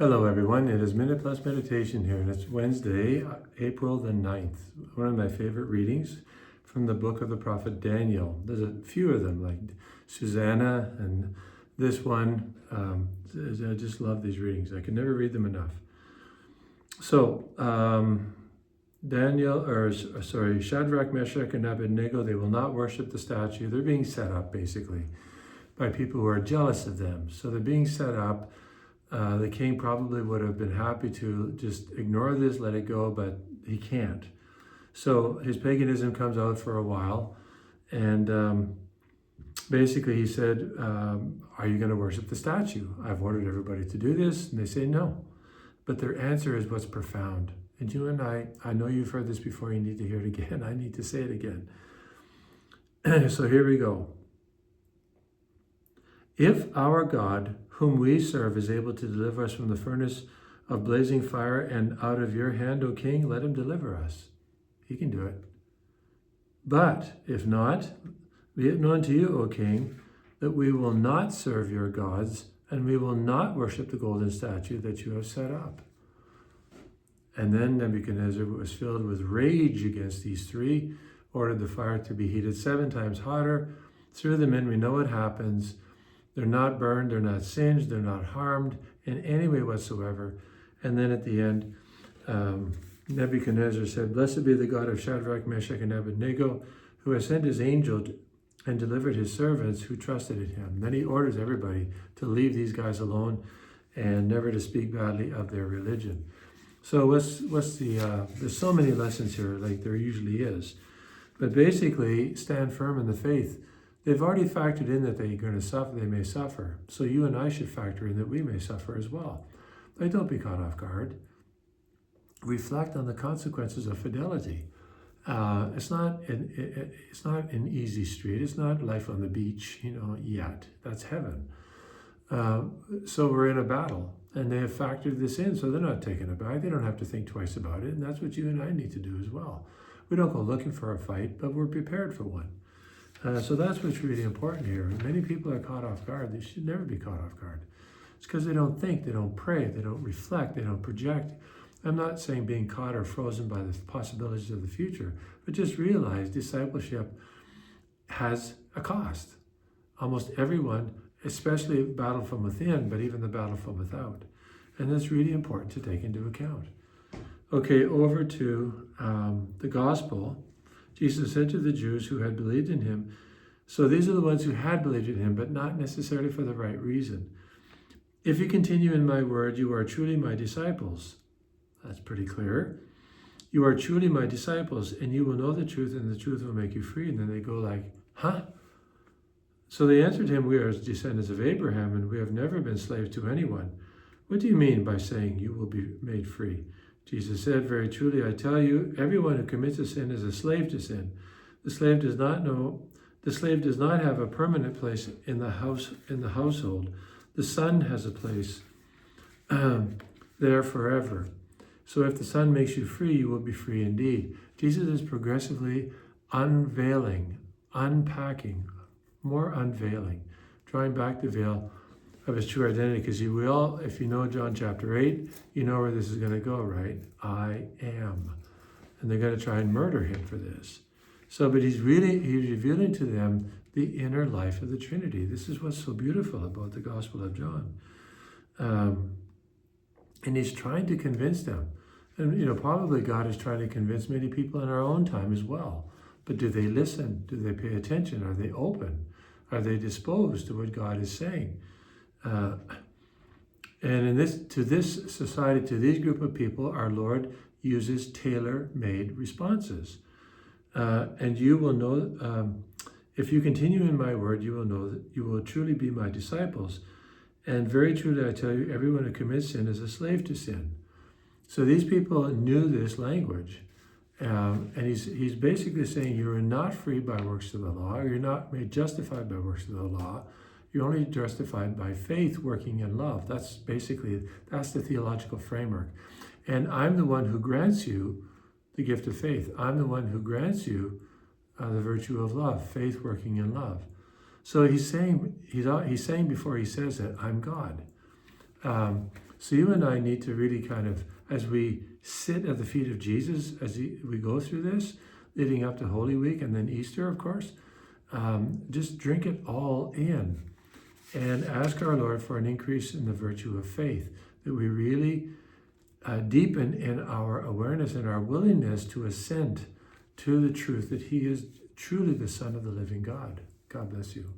Hello everyone, it is Minute Plus Meditation here, and it's Wednesday, April the 9th. One of my favorite readings from the book of the prophet Daniel. There's a few of them, like Susanna and this one. I just love these readings. I can never read them enough. So, Shadrach, Meshach, and Abednego, they will not worship the statue. They're being set up, basically, by people who are jealous of them. So they're being set up. The king probably would have been happy to just ignore this, let it go, but he can't. So his paganism comes out for a while, and basically he said, are you going to worship the statue? I've ordered everybody to do this, and they say no. But their answer is what's profound. And you and I know you've heard this before, you need to hear it again. I need to say it again. So here we go. If our God, whom we serve, is able to deliver us from the furnace of blazing fire and out of your hand, O king, let him deliver us. He can do it. But if not, be it known to you, O king, that we will not serve your gods, and we will not worship the golden statue that you have set up. And then Nebuchadnezzar was filled with rage against these three, ordered the fire to be heated 7 times hotter, threw them in. We know what happens. They're not burned, they're not singed, they're not harmed in any way whatsoever. And then at the end, Nebuchadnezzar said, "Blessed be the God of Shadrach, Meshach, and Abednego, who has sent his angel and delivered his servants who trusted in him." Then he orders everybody to leave these guys alone and never to speak badly of their religion. So there's so many lessons here, like there usually is. But basically, stand firm in the faith. They've already factored in that they're going to suffer, they may suffer. So you and I should factor in that we may suffer as well. But don't be caught off guard. Reflect on the consequences of fidelity. It's not an easy street. It's not life on the beach, yet. That's heaven. So we're in a battle, and they have factored this in, so they're not taken aback. They don't have to think twice about it, and that's what you and I need to do as well. We don't go looking for a fight, but we're prepared for one. So that's what's really important here. Many people are caught off guard. They should never be caught off guard. It's because they don't think, they don't pray, they don't reflect, they don't project. I'm not saying being caught or frozen by the possibilities of the future, but just realize discipleship has a cost. Almost everyone, especially battle from within, but even the battle from without. And that's really important to take into account. Okay, over to the gospel. Jesus said to the Jews who had believed in him, so these are the ones who had believed in him, but not necessarily for the right reason. If you continue in my word, you are truly my disciples. That's pretty clear. You are truly my disciples, and you will know the truth, and the truth will make you free. And then they go like, huh? So they answered him, we are descendants of Abraham, and we have never been slaves to anyone. What do you mean by saying you will be made free? Jesus said, very truly, I tell you, everyone who commits a sin is a slave to sin. The slave does not have a permanent place in the household. The Son has a place there forever. So if the Son makes you free, you will be free indeed. Jesus is progressively unveiling, unpacking, more unveiling, drawing back the veil of his true identity, because if you know John chapter 8, you know where this is going to go, right? I am. And they're going to try and murder him for this. So, but he's revealing to them the inner life of the Trinity. This is what's so beautiful about the Gospel of John. And he's trying to convince them. And, probably God is trying to convince many people in our own time as well. But do they listen? Do they pay attention? Are they open? Are they disposed to what God is saying? And to this society, to this group of people, our Lord uses tailor-made responses. And you will know, if you continue in my word, you will know that you will truly be my disciples. And very truly, I tell you, everyone who commits sin is a slave to sin. So these people knew this language. And he's basically saying you are not free by works of the law. You're not made justified by works of the law. You're only justified by faith working in love. That's the theological framework. And I'm the one who grants you the gift of faith. I'm the one who grants you the virtue of love, faith working in love. So he's saying before he says it, I'm God. So you and I need to really kind of, as we sit at the feet of Jesus, we go through this, leading up to Holy Week and then Easter, of course, just drink it all in and ask our Lord for an increase in the virtue of faith, that we really deepen in our awareness and our willingness to assent to the truth that he is truly the Son of the living God. God bless you.